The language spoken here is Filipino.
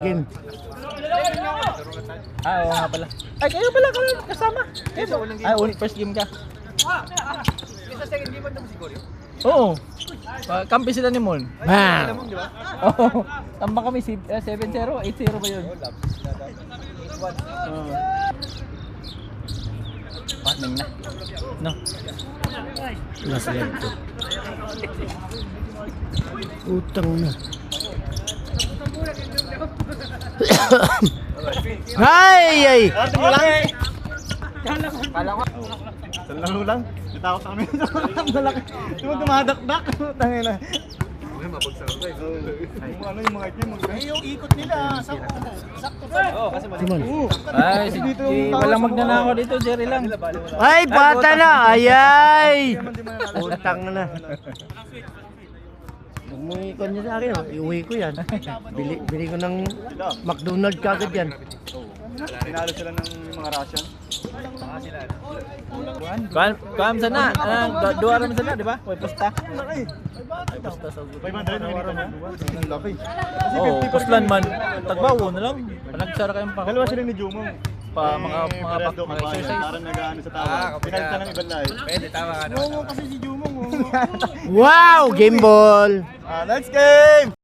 Game. Oo nga pala. Ay, kayo pala kasama. First game ka. Sa second game mo siguro? Oo. Kampi sila ni Mon. Bang! Oo. Tamba kami 7-0, 8-0 ba yun? Partning na. No. Nasa yan to. Utang na. Ay! Ay! Kala ko. Sa laro lang. Natakot kami. Malaki. Di mo dumadakdak. Tangin na. Ano yung mga team? Yung ikot nila. Sakto pa. Oo, kasi mali. Simon. Ay, sige. Walang magnanakaw dito, Jerry lang. Ay! Bata na! Ay! Ay! Utang na. Umuwi ko niya sa akin. Iuwi ko yan. Bili ko ng McDonald's kagad yan. Tinalo sila ng mga Russian. Kuam sana. Dua ram sana, di ba? May pusta. Basta sa 500 na ganito niya. Ang laki. Oo, puslan man. Tagbawo na lang. Panagsara kayong pa. Dalawa sila ni Jumong. Mga exercise. Parang nag-ano sa tawa. Pinalitan ng ibang lahi. Pwede, tama ka na. Oo, kasi si Jumong. Wow! Game ball! Next game!